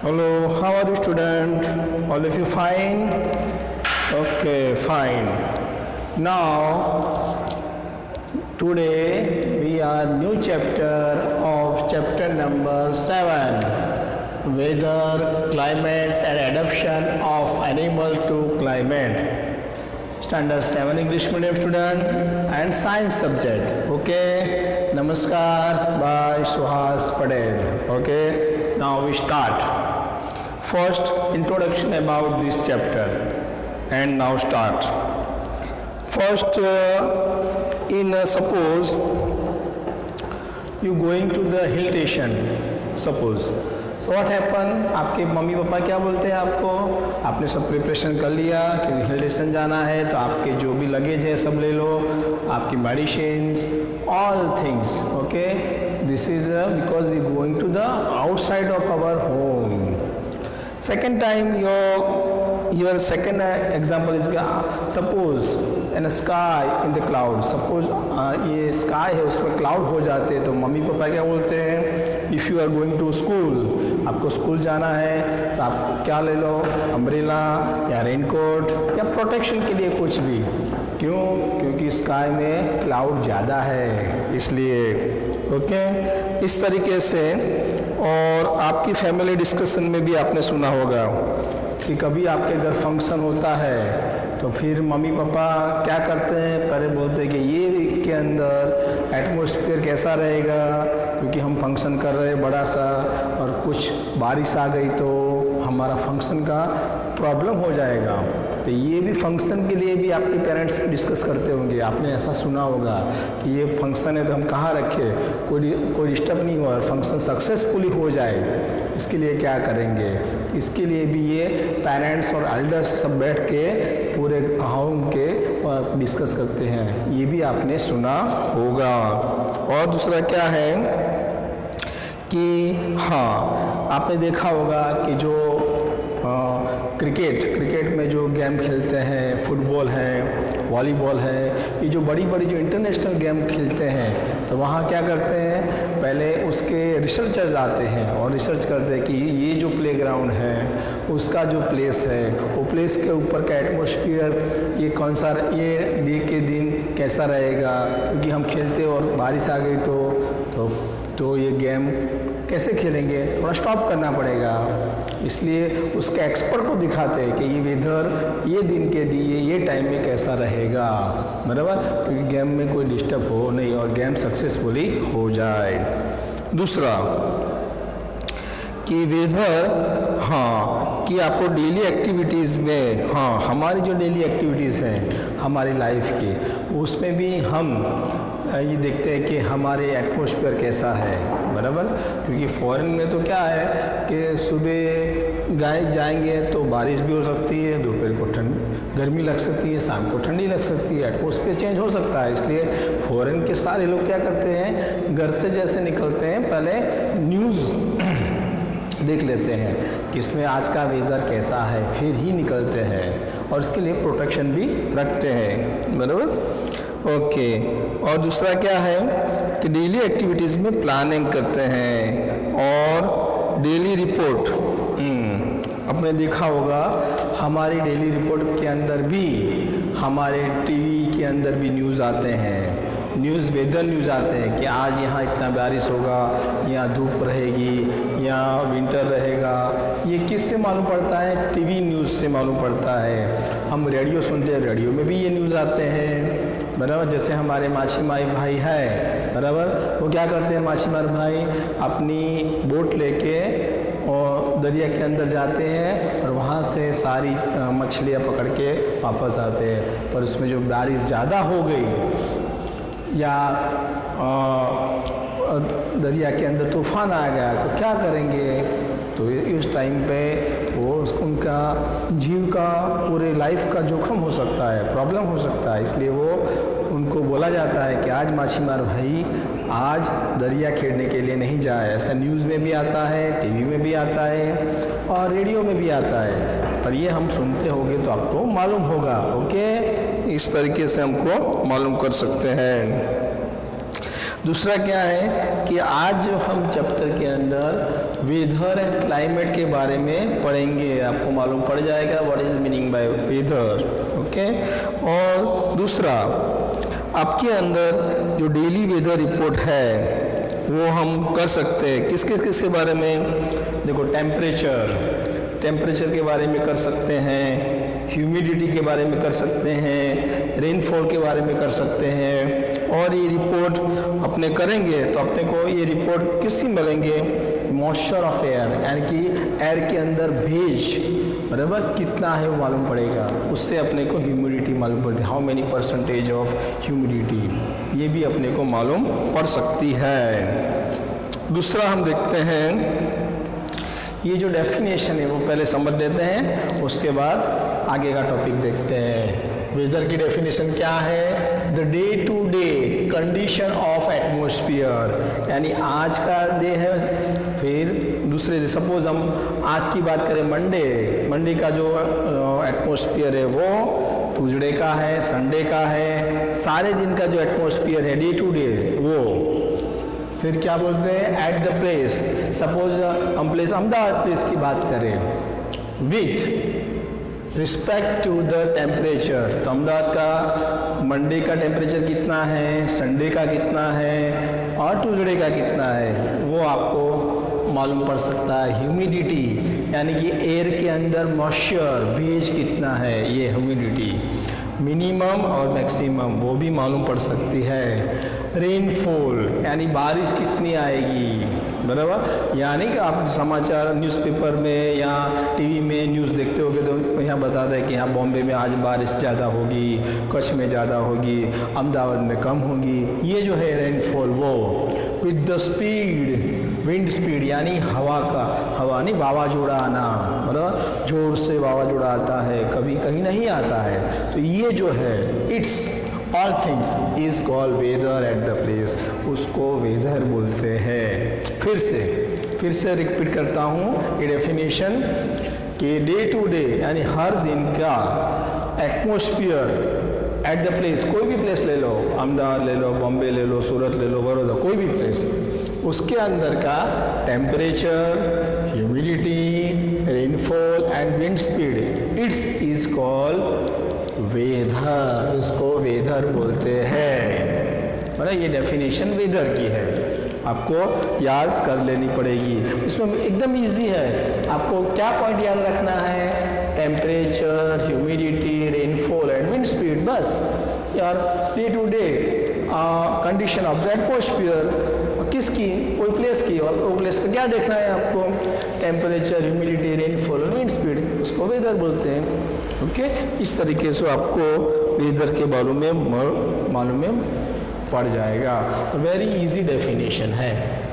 Hello, how are you student? All of you fine? Okay, fine. Now, today we are new chapter of chapter number 7, Weather, Climate and Adaptation of Animal to Climate. Standard 7 English medium student and science subject. Okay, Namaskar by Suhas Patel. Okay, now we start. First, introduction about this chapter and now start. First, suppose you going to the hill station, suppose. So what happen? आपके mummy papa क्या बोलते हैं आपको? आपने सब preparation कर लिया कि हिल स्टेशन जाना है, तो आपके जो भी लगेज है सब ले लो, आपकी medicines, all things. Okay, this is because we going to the outside of our home. Second time, your second example is suppose in a sky in the cloud. Suppose ये sky है उसमें cloud हो जाते हैं, तो mummy papa क्या बोलते हैं? If you are going to school, आपको स्कूल जाना है तो आप क्या ले लो? अम्ब्रेला या रेनकोट या प्रोटेक्शन के लिए कुछ भी. क्यों? क्योंकि स्काई में क्लाउड ज़्यादा है इसलिए. ओके, इस तरीके से. और आपकी फैमिली डिस्कशन में भी आपने सुना होगा कि कभी आपके घर फंक्शन होता है तो फिर मम्मी पापा क्या करते हैं? पहले बोलते हैं कि ये वीक के अंदर एटमॉस्फेयर कैसा रहेगा, क्योंकि हम फंक्शन कर रहे हैं बड़ा सा और कुछ बारिश आ गई तो हमारा फंक्शन का प्रॉब्लम हो जाएगा. तो ये भी फंक्शन के लिए भी आपके पेरेंट्स डिस्कस करते होंगे. आपने ऐसा सुना होगा कि ये फंक्शन है तो हम कहाँ रखें, कोई डिस्टर्ब नहीं हो, फंक्शन सक्सेसफुली हो जाए, इसके लिए क्या करेंगे. इसके लिए भी ये पेरेंट्स और एल्डर्स सब बैठ के पूरे होम के डिस्कस करते हैं. ये भी आपने सुना होगा. और दूसरा क्या है कि हाँ, आपने देखा होगा कि जो क्रिकेट में जो गेम खेलते हैं, फुटबॉल है, वॉलीबॉल है, ये जो बड़ी बड़ी जो इंटरनेशनल गेम खेलते हैं, तो वहाँ क्या करते हैं? पहले उसके रिसर्चर्स आते हैं और रिसर्च करते हैं कि ये जो प्लेग्राउंड है उसका जो प्लेस है, वो प्लेस के ऊपर का एटमॉस्फेयर ये कौन सा, ये डे के दिन कैसा रहेगा, क्योंकि हम खेलते और बारिश आ गई तो ये गेम कैसे खेलेंगे, थोड़ा स्टॉप करना पड़ेगा. इसलिए उसके एक्सपर्ट को दिखाते हैं कि ये वेदर ये दिन के लिए ये टाइम में कैसा रहेगा, बराबर, क्योंकि गेम में कोई डिस्टर्ब हो नहीं और गेम सक्सेसफुली हो जाए. दूसरा कि वेदर, हाँ, कि आपको डेली एक्टिविटीज़ में, हाँ, हमारी जो डेली एक्टिविटीज़ हैं हमारी लाइफ की, उसमें भी हम ये देखते हैं कि हमारे एटमॉस्फेयर कैसा है, बराबर. क्योंकि फॉरेन में तो क्या है कि सुबह जाएंगे तो बारिश भी हो सकती है, दोपहर को गर्मी लग सकती है, शाम को ठंडी लग सकती है, एटमॉस्फेयर चेंज हो सकता है. इसलिए फॉरेन के सारे लोग क्या करते हैं, घर से जैसे निकलते हैं पहले न्यूज़ देख लेते हैं कि इसमें आज का वेदर कैसा है, फिर ही निकलते हैं और इसके लिए प्रोटेक्शन भी रखते हैं, बराबर. ओके, और दूसरा क्या है कि डेली एक्टिविटीज़ में प्लानिंग करते हैं और डेली रिपोर्ट. आपने देखा होगा हमारी डेली रिपोर्ट के अंदर भी, हमारे टीवी के अंदर भी न्यूज़ आते हैं, वेदर न्यूज़ आते हैं कि आज यहाँ इतना बारिश होगा, यहाँ धूप रहेगी, यहाँ विंटर रहेगा. ये किससे मालूम पड़ता है? टीवी न्यूज़ से मालूम पड़ता है. हम रेडियो सुनते हैं, रेडियो में भी ये न्यूज़ आते हैं, बराबर. जैसे हमारे माछीमार भाई है, बराबर, वो क्या करते हैं? माछीमार भाई अपनी बोट लेके और दरिया के अंदर जाते हैं और वहाँ से सारी मछलियाँ पकड़ के वापस आते हैं. पर उसमें जो बारिश ज़्यादा हो गई या दरिया के अंदर तूफान आ गया तो क्या करेंगे? तो इस टाइम पे वो उनका जीव का, पूरे लाइफ का जोखम हो सकता है, प्रॉब्लम हो सकता है. इसलिए वो उनको बोला जाता है कि आज माछीमार भाई आज दरिया खेलने के लिए नहीं जाए. ऐसा न्यूज़ में भी आता है, टीवी में भी आता है और रेडियो में भी आता है. पर ये हम सुनते होंगे तो आपको मालूम होगा. ओके, इस तरीके से हमको मालूम कर सकते हैं. दूसरा क्या है कि आज जो हम चैप्टर के अंदर वेदर एंड क्लाइमेट के बारे में पढ़ेंगे, आपको मालूम पड़ जाएगा what is meaning by weather. Okay, और दूसरा आपके अंदर जो डेली वेदर रिपोर्ट है वो हम कर सकते हैं किस के बारे में? देखो, टेम्परेचर के बारे में कर सकते हैं, ह्यूमिडिटी के बारे में कर सकते हैं, रेनफॉल के बारे में कर सकते हैं। और ये रिपोर्ट अपने करेंगे तो अपने को ये रिपोर्ट किससे मिलेंगे? मॉइस्चर ऑफ एयर, यानी कि एयर के अंदर भेज बराबर कितना है वो मालूम पड़ेगा। उससे अपने को ह्यूमिडिटी मालूम पड़ती है, how many percentage of humidity, ये भी अपने को मालूम पड़ सकती है। दूसरा हम देखते हैं, ये जो डेफिनेशन है वो पहले समझ लेते हैं, उसके बाद आगे का टॉपिक देखते हैं। वेदर की डेफिनेशन क्या है? The day to day condition of atmosphere, यानी आज का डे है, फिर दूसरे डे, सपोज हम आज की बात करें मंडे का जो एटमॉस्फेयर है वो ट्यूसडे का है, संडे का है, सारे दिन का जो एटमॉस्फेयर है डे टू डे वो। फिर क्या बोलते हैं? एट द प्लेस, सपोज हम प्लेस अहमदाबाद प्लेस की बात करें, with respect to the temperature, तो अहमदाबाद का मंडे का टेम्परेचर कितना है, संडे का कितना है और ट्यूसडे का कितना है वो आपको मालूम पड़ सकता है। ह्यूमिडिटी, यानी कि एयर के अंदर मॉइस्चर, भेज कितना है, ये ह्यूमिडिटी। मिनिमम और मैक्सिमम वो भी मालूम पड़ सकती है। रेनफॉल, यानी बारिश कितनी आएगी, बराबर, यानी कि आप समाचार न्यूज़पेपर में या टीवी में न्यूज़ देखते होगे तो यहाँ बताता है कि यहाँ बॉम्बे में आज बारिश ज़्यादा होगी, कच्छ में ज़्यादा होगी, अहमदाबाद में कम होगी। ये जो है रेनफॉल वो। With the speed, wind speed, यानी हवा नहीं, वावाजोड़ा आना, मतलब जोर से वावाजोड़ा आता है, कभी कहीं नहीं आता है। तो ये जो है it's all things is called weather at the place, उसको वेदर बोलते हैं। फिर से रिपीट करता हूँ ये डेफिनेशन कि डे टू डे यानी हर दिन का एटमॉस्फेयर एट द प्लेस, कोई भी प्लेस ले लो, अहमदाबाद ले लो, बॉम्बे ले लो, सूरत ले लो, बड़ौदा, कोई भी प्लेस, उसके अंदर का temperature, humidity, rainfall and wind speed, it's is called weather, उसको वेदर बोलते हैं। मतलब ये डेफिनेशन वेदर की है, आपको याद कर लेनी पड़ेगी। इसमें एकदम इजी है, आपको क्या पॉइंट याद रखना है? Temperature, humidity, rainfall and wind speed, बस यार। Day to day condition of the atmosphere, किसकी? कोई प्लेस की, और वो प्लेस पे क्या देखना है आपको? टेम्परेचर, ह्यूमिडिटी, रेनफॉल और विंड स्पीड, उसको वेदर बोलते हैं। ओके, इस तरीके से आपको वेदर के मालूम में पड़ जाएगा। वेरी इजी डेफिनेशन है।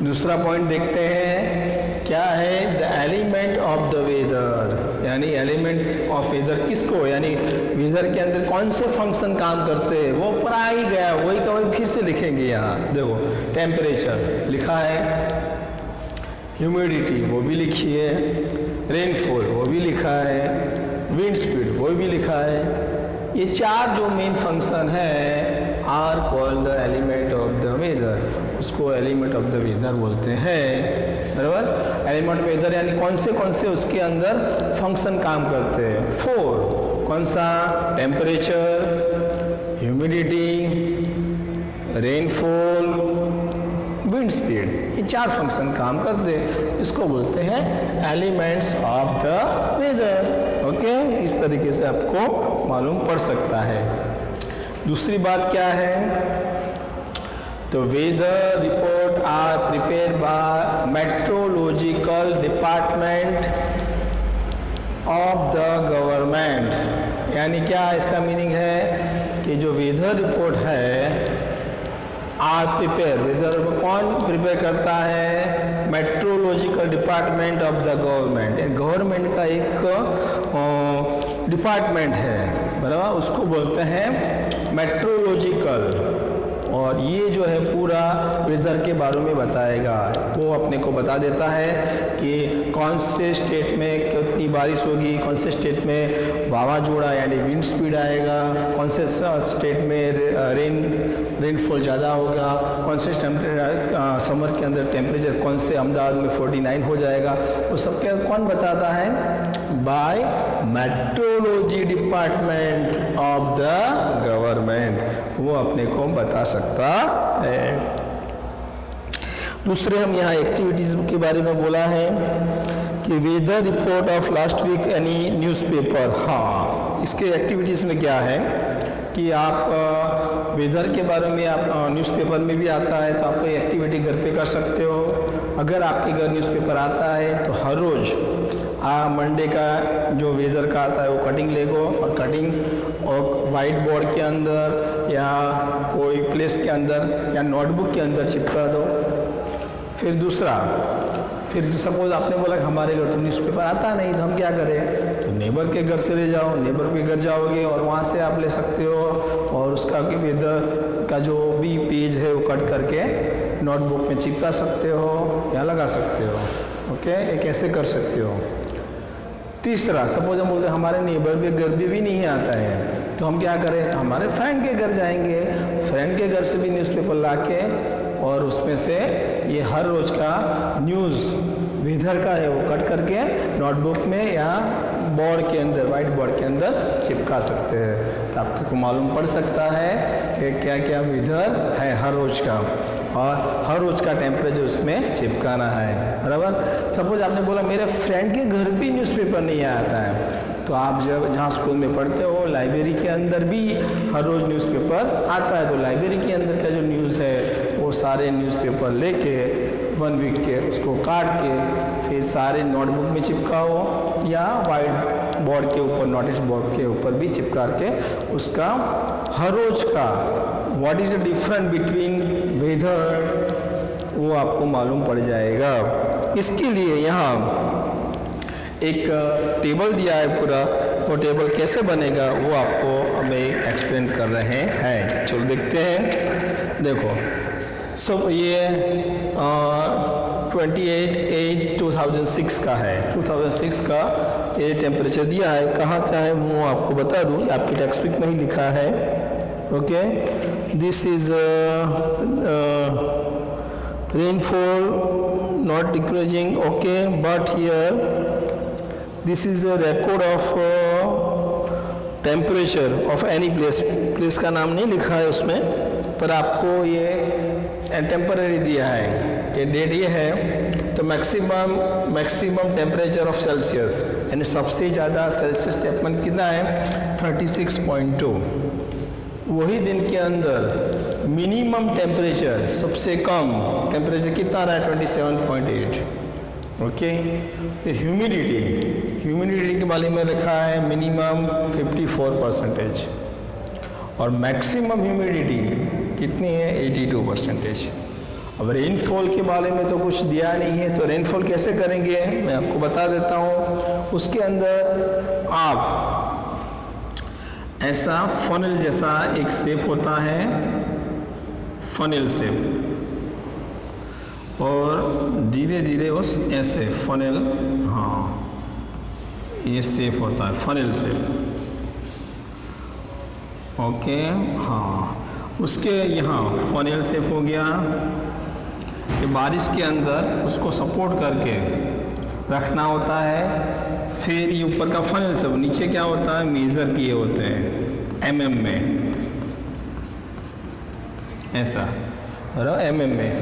दूसरा पॉइंट देखते हैं, क्या है? The element of the weather, यानी एलिमेंट ऑफ वेदर किसको, यानी वेदर के अंदर कौन से फंक्शन काम करते हैं वो ऊपर आ ही गया, वही का वही फिर से लिखेंगे। यहाँ देखो, टेम्परेचर लिखा है, ह्यूमिडिटी वो भी लिखी है, रेनफॉल वो भी लिखा है, विंड स्पीड वो भी लिखा है। ये चार जो मेन फंक्शन है are called the element of the weather, उसको एलिमेंट ऑफ द वेदर बोलते हैं, बराबर। एलिमेंट वेदर यानी कौन से उसके अंदर फंक्शन काम करते हैं? 4, कौन सा? Temperature, humidity, rainfall, wind speed, ये 4 फंक्शन काम करते हैं, इसको बोलते हैं elements of the weather. Okay, इस तरीके से आपको मालूम पड़ सकता है। दूसरी बात क्या है? तो weather report are prepare by meteorological department of the government, यानी क्या इसका मीनिंग है कि जो वेदर रिपोर्ट है आर प्रिपेयर, वेदर कौन प्रिपेयर करता है? Meteorological department of the government, government का एक डिपार्टमेंट है, बराबर, उसको बोलते हैं मेट्रोलॉजिकल। और ये जो है पूरा वेदर के बारे में बताएगा। वो अपने को बता देता है कि कौन से स्टेट में कितनी बारिश होगी, कौन से स्टेट में वावाजोड़ा यानी विंड स्पीड आएगा, कौन से स्टेट में रेनफॉल ज़्यादा होगा, कौन से समर के अंदर टेम्परेचर कौन से अहमदाबाद में 49 हो जाएगा, वो सब क्या कौन बताता है? By meteorology department of the government, वो अपने को बता सकता है। दूसरे हम यहाँ एक्टिविटीज़ के बारे में बोला है कि weather report of last week any newspaper. हाँ, इसके एक्टिविटीज़ में क्या है कि आप वेदर के बारे में आप न्यूज़पेपर में भी आता है तो आप कोई एक्टिविटी घर पे कर सकते हो। अगर आपके घर न्यूज़पेपर आता है तो हर रोज़ मंडे का जो वेदर का आता है वो कटिंग ले गो और कटिंग और वाइट बोर्ड के अंदर या कोई प्लेस के अंदर या नोटबुक के अंदर चिपका दो। फिर दूसरा, फिर सपोज आपने बोला कि हमारे घर तो न्यूज़पेपर आता नहीं तो हम क्या करें, तो नेबर के घर से ले जाओ, नेबर के घर जाओगे और वहाँ से आप ले सकते हो और उसका वेदर का जो भी पेज है वो कट करके नोटबुक में चिपका सकते हो या लगा सकते हो। ओके, ये कैसे कर सकते हो। तीसरा, सपोज हम बोलते हैं हमारे नेबर के घर भी नहीं आता है तो हम क्या करें, हमारे फ्रेंड के घर जाएंगे, फ्रेंड के घर से भी न्यूज़पेपर ला के और उसमें से ये हर रोज़ का न्यूज़ वेदर का है वो कट करके नोटबुक में या बोर्ड के अंदर, वाइट बोर्ड के अंदर चिपका सकते हैं। तो आपको मालूम पड़ सकता है कि क्या क्या वेदर है हर रोज़ का और हर रोज़ का टेम्परेचर उसमें चिपकाना है। बराबर। सपोज आपने बोला मेरे फ्रेंड के घर भी न्यूज़पेपर नहीं आता है तो आप जब जहाँ स्कूल में पढ़ते हो लाइब्रेरी के अंदर भी हर रोज़ न्यूज़पेपर आता है तो लाइब्रेरी के अंदर का जो न्यूज़ है वो सारे न्यूज़पेपर लेके 1 वीक के उसको काट के फिर सारे नोटबुक में चिपकाओ या वाइट बोर्ड के ऊपर, नोटिस बोर्ड के ऊपर भी चिपका के उसका हर रोज़ का what is the difference between weather वो आपको मालूम पड़ जाएगा। इसके लिए यहाँ एक टेबल दिया है पूरा, वो टेबल कैसे बनेगा वो आपको हमें एक्सप्लेन कर रहे हैं। चलो देखते हैं। देखो सब ये 28/8/2006 का है। 2006 का ये टेम्परेचर दिया है। कहाँ का है वो आपको बता दूँ, आपकी टेक्स्ट बुक में ही लिखा है। Okay, this is rainfall not decreasing, okay, but here this is a record of temperature of any place का नाम नहीं लिखा है उसमें, पर आपको ये टेम्पररी दिया है। ये डेट ये है तो मैक्सिमम टेम्परेचर ऑफ सेल्सियस यानी सबसे ज़्यादा सेल्सियस तापमान कितना है 36.2। वही दिन के अंदर मिनिमम टेम्परेचर सबसे कम टेम्परेचर कितना रहा है 27.8। ओके, फिर ह्यूमिडिटी के बारे में लिखा है मिनिमम 54% और मैक्सिमम ह्यूमिडिटी कितनी है 82%। अब रेनफॉल के बारे में तो कुछ दिया नहीं है तो रेनफॉल कैसे करेंगे मैं आपको बता देता हूँ। उसके अंदर आप ऐसा फनल जैसा एक शेप होता है, फनल शेप, और धीरे धीरे उस ऐसे फनल, हाँ ये शेप होता है फनल शेप। ओके, हाँ उसके यहाँ फनल शेप हो गया कि बारिश के अंदर उसको सपोर्ट करके रखना होता है। फिर ये ऊपर का फनल सब नीचे क्या होता है मेज़र किए होते हैं mm में, ऐसा mm में।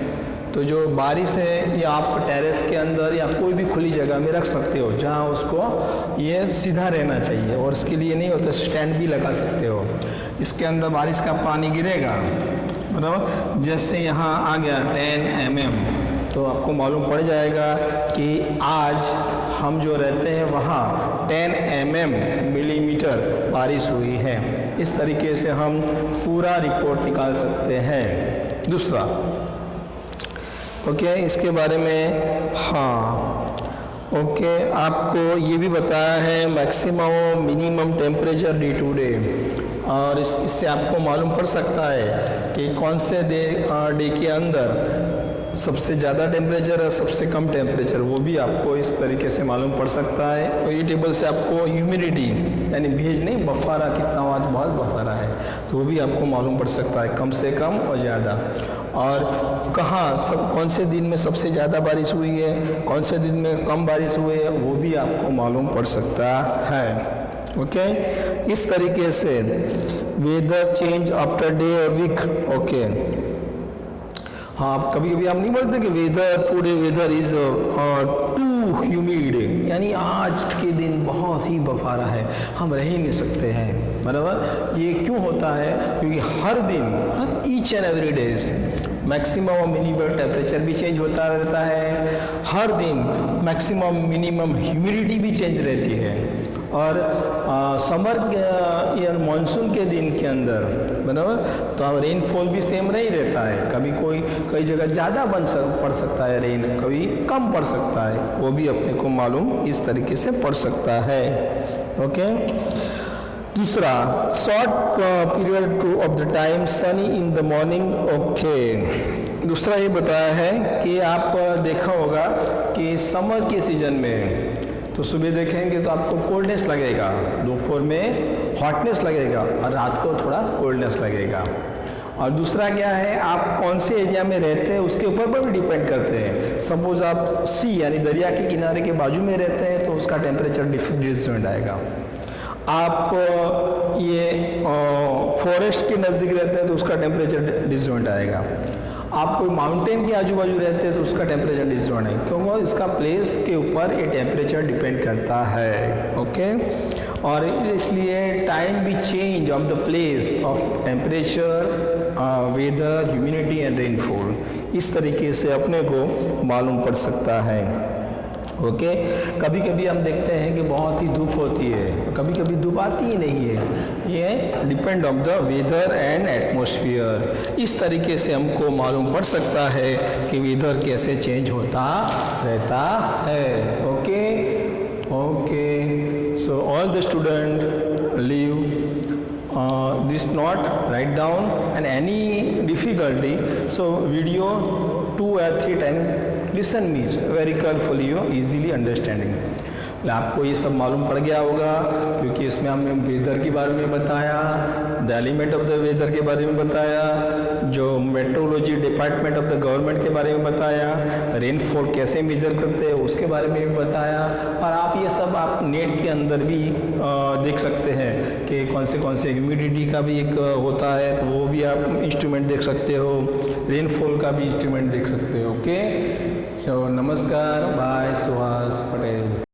तो जो बारिश है ये आप टेरेस के अंदर या कोई भी खुली जगह में रख सकते हो जहाँ उसको ये सीधा रहना चाहिए और इसके लिए नहीं होता स्टैंड भी लगा सकते हो। इसके अंदर बारिश का पानी गिरेगा, मतलब जैसे यहाँ आ गया 10 mm तो आपको मालूम पड़ जाएगा कि आज हम जो रहते हैं वहाँ 10 मिलीमीटर बारिश हुई है। इस तरीके से हम पूरा रिपोर्ट निकाल सकते हैं। दूसरा, ओके, इसके बारे में हाँ ओके आपको ये भी बताया है maximum minimum temperature day to day. और इससे आपको मालूम पड़ सकता है कि कौन से डे के अंदर सबसे ज़्यादा टेम्परेचर और सबसे कम टेम्परेचर, वो भी आपको इस तरीके से मालूम पड़ सकता है। और ये टेबल से आपको ह्यूमिडिटी यानी भेज नहीं, बफारा कितना हुआ, आज बहुत बफारा है, तो वो भी आपको मालूम पड़ सकता है, कम से कम और ज़्यादा। और कहाँ कौन से दिन में सबसे ज़्यादा बारिश हुई है, कौन से दिन में कम बारिश हुई है, वो भी आपको मालूम पड़ सकता है। ओके, इस तरीके से वेदर चेंज आफ्टर डे और वीक। ओके, हाँ, कभी कभी हम नहीं बोलते कि weather today weather is too humid, यानी आज के दिन बहुत ही बफारा है, हम रह ही नहीं सकते हैं, बराबर। ये क्यों होता है? क्योंकि हर दिन each and every days maximum और मिनिमम टेम्परेचर भी चेंज होता रहता है, हर दिन मैक्सिमम मिनिमम ह्यूमिडिटी भी चेंज रहती है। और समर या मानसून के दिन के अंदर, बराबर, तो रेनफॉल भी सेम नहीं रहता है, कभी कई जगह ज़्यादा पड़ सकता है रेन, कभी कम पड़ सकता है, वो भी अपने को मालूम इस तरीके से पड़ सकता है। ओके, दूसरा, short period two of the time Sunny in the morning. Okay, दूसरा ये बताया है कि आप देखा होगा कि समर के सीजन में तो सुबह देखेंगे तो आपको कोल्डनेस लगेगा, दोपहर में हॉटनेस लगेगा और रात को थोड़ा कोल्डनेस लगेगा। और दूसरा क्या है, आप कौन से एरिया में रहते हैं उसके ऊपर पर भी डिपेंड करते हैं। सपोज आप सी यानी दरिया के किनारे के बाजू में रहते हैं तो उसका टेम्परेचर डिफरेंट आएगा। आप ये फॉरेस्ट के नज़दीक रहते हैं तो उसका टेम्परेचर डिफरेंट आएगा। आप कोई माउंटेन के आजू बाजू रहते हैं तो उसका टेम्परेचर डिफरेंट है, क्योंकि इसका प्लेस के ऊपर ये टेम्परेचर डिपेंड करता है। ओके, और इसलिए टाइम भी change of the place of temperature, weather, humidity and rainfall, इस तरीके से अपने को मालूम पड़ सकता है। ओके, कभी कभी हम देखते हैं कि बहुत ही धूप होती है, कभी कभी धूप आती ही नहीं है, ये depend on the weather and atmosphere. इस तरीके से हमको मालूम पड़ सकता है कि वेदर कैसे चेंज होता रहता है। Okay, okay, so all the student leave this note, write down, and any difficulty, so video 2 or 3 times listen me very carefully, you easily understanding। आपको ये सब मालूम पड़ गया होगा, क्योंकि इसमें हमने वेदर के बारे में बताया, the element of the weather के बारे में बताया, जो meteorology department of the government के बारे में बताया, रेनफॉल कैसे मेजर करते हैं उसके बारे में भी बताया। और आप ये सब आप नेट के अंदर भी देख सकते हैं कि कौन से ह्यूमिडिटी का भी एक होता है, तो वो भी आप इंस्ट्रूमेंट देख सकते हो, रेनफॉल का भी इंस्ट्रूमेंट देख सकते हो। ओके, सो नमस्कार, बाय, सुहास पटेल।